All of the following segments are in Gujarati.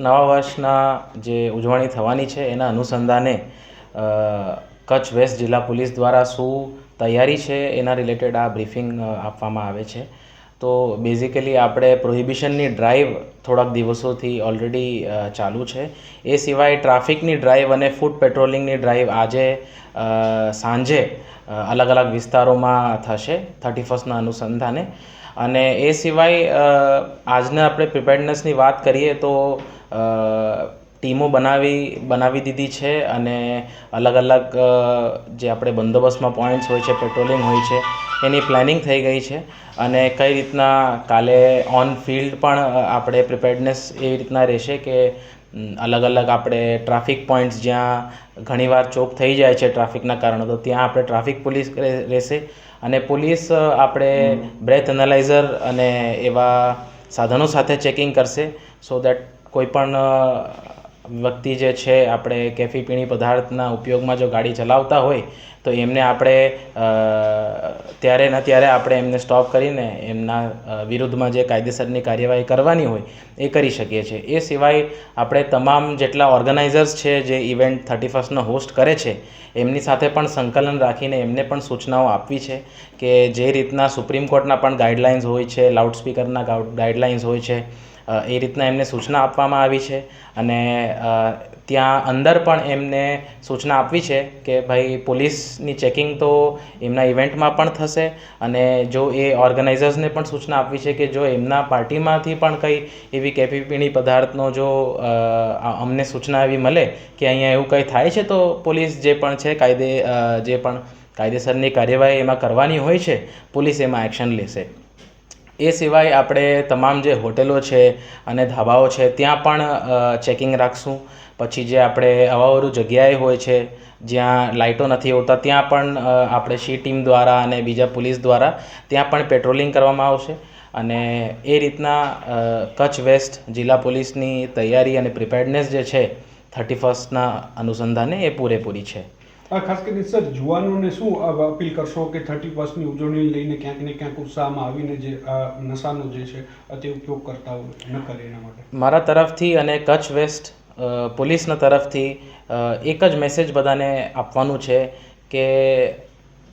નવા વર્ષના જે ઉજવણી થવાની છે એના અનુસંધાને કચ્છ વેસ્ટ જિલ્લા પોલીસ દ્વારા શું તૈયારી છે એના રિલેટેડ આ બ્રીફિંગ આપવામાં આવે છે. તો બેઝિકલી આપણે પ્રોહિબિશનની ડ્રાઈવ થોડાક દિવસોથી ઓલરેડી ચાલુ છે. એ સિવાય ટ્રાફિકની ડ્રાઈવ અને ફૂટ પેટ્રોલિંગની ડ્રાઈવ આજે સાંજે અલગ અલગ વિસ્તારોમાં થશે 31ના અનુસંધાને. અને એ સિવાય આજના આપણે પ્રિપેર્ડનેસની વાત કરીએ તો ટીમો બનાવી દીધી છે અને અલગ અલગ જે આપણે બંદોબસ્તમાં પોઈન્ટ્સ હોય છે, પેટ્રોલિંગ હોય છે, એની પ્લાનિંગ થઈ ગઈ છે. અને કઈ રીતના કાલે ઓન ફિલ્ડ પણ આપણે પ્રિપેર્ડનેસ એવી રીતના રહેશે કે અલગ અલગ આપણે ટ્રાફિક પોઈન્ટ્સ જ્યાં ઘણીવાર ચોક થઈ જાય છે ટ્રાફિકના કારણે, તો ત્યાં આપણે ટ્રાફિક પોલીસ રહેશે અને પોલીસ આપણે બ્રેથ એનાલાઇઝર અને એવા સાધનો સાથે ચેકિંગ કરશે સો દેટ કોઈ પણ વ્યક્તિ જે છે આપણે કેફી પીણી પદાર્થના ઉપયોગમાં જો ગાડી ચલાવતા હોય તો એમને આપણે ત્યારે ને ત્યારે આપણે એમને સ્ટોપ કરીને એમના વિરુદ્ધમાં જે કાયદેસરની કાર્યવાહી કરવાની હોય એ કરી શકીએ છીએ. એ સિવાય આપણે તમામ જેટલા ઓર્ગેનાઇઝર્સ છે જે ઇવેન્ટ 31નો હોસ્ટ કરે છે એમની સાથે પણ સંકલન રાખીને એમને પણ સૂચનાઓ આપવી છે કે જે રીતના સુપ્રીમ કોર્ટના પણ ગાઈડલાઇન્સ હોય છે, લાઉડસ્પીકરના ગાઈડલાઇન્સ હોય છે, એ રીતના એમને સૂચના આપવામાં આવી છે. અને ત્યાં અંદર પણ એમને સૂચના આપવી છે કે ભાઈ પોલીસની ચેકિંગ તો એમના ઇવેન્ટમાં પણ થશે અને જો એ ઓર્ગેનાઇઝર્સને પણ સૂચના આપવી છે કે જો એમના પાર્ટીમાંથી પણ કંઈ એવી કેફી પીણી પદાર્થનો જો અમને સૂચના એવી મળે કે અહીંયા એવું કંઈ થાય છે તો પોલીસ જે પણ છે જે પણ કાયદેસરની કાર્યવાહી એમાં કરવાની હોય છે પોલીસ એમાં એક્શન લેશે. એ સિવાય આપણે તમામ જે હોટેલો છે અને ધાબાઓ છે ત્યાં પણ ચેકિંગ રાખશું. પછી જે આપણે અવાવરું જગ્યાએ હોય છે જ્યાં લાઇટો નથી હોતા ત્યાં પણ આપણે શી ટીમ દ્વારા અને બીજા પોલીસ દ્વારા ત્યાં પણ પેટ્રોલિંગ કરવામાં આવશે. અને એ રીતના કચ્છ વેસ્ટ જિલ્લા પોલીસની તૈયારી અને પ્રિપેર્ડનેસ જે છે 31ના અનુસંધાને એ પૂરેપૂરી છે. ખાસ કરીને સર યુવાનોને શું અપીલ કરશો કે 31ની ઉજવણી લઈને ક્યાંક ને ક્યાંક ઉત્સાહમાં આવીને જે નશાનો જે છે તે ઉપયોગ કરતા હોય ન કરે એના માટે? મારા તરફથી અને કચ્છ વેસ્ટ પોલીસના તરફથી એક જ મેસેજ બધાને આપવાનું છે કે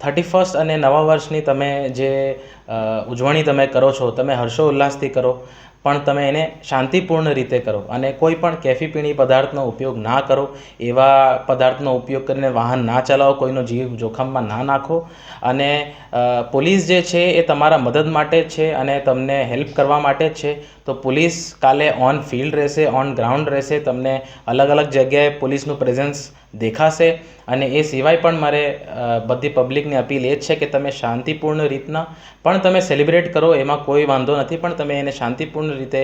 31 અને નવા વર્ષની તમે જે ઉજવણી તમે કરો છો તમે હર્ષોલ્લાસથી કરો પણ તમે એને શાંતિપૂર્ણ રીતે કરો અને કોઈ પણ કેફી પીણી પદાર્થનો ઉપયોગ ના કરો, એવા પદાર્થનો ઉપયોગ કરીને વાહન ના ચલાવો, કોઈનો જીવ જોખમમાં ના નાખો. અને પોલીસ જે છે એ તમારા મદદ માટે જ છે અને તમને હેલ્પ કરવા માટે જ છે. તો પોલીસ કાલે ઓન ફિલ્ડ રહેશે, ઓન ગ્રાઉન્ડ રહેશે, તમને અલગ અલગ જગ્યાએ પોલીસનું પ્રેઝન્સ દેખાશે. અને એ સિવાય પણ મારે બધી પબ્લિકની અપીલ એ જ છે કે તમે શાંતિપૂર્ણ રીતના પણ તમે સેલિબ્રેટ કરો, એમાં કોઈ વાંધો નથી, પણ તમે એને શાંતિપૂર્ણ રીતે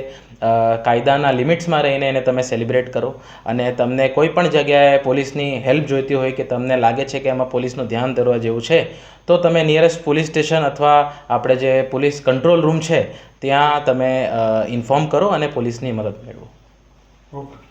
કાયદાના લિમિટ્સમાં રહીને એને તમે સેલિબ્રેટ કરો. અને તમને કોઈ પણ જગ્યાએ પોલીસની હેલ્પ જોઈતી હોય કે તમને લાગે છે કે એમાં પોલીસનું ધ્યાન દોરવા જેવું છે તો તમે નિયરેસ્ટ પોલીસ સ્ટેશન અથવા આપણે જે પોલીસ કંટ્રોલ રૂમ છે ત્યાં તમે ઇન્ફોર્મ કરો અને પોલીસની મદદ મેળવો. ઓકે.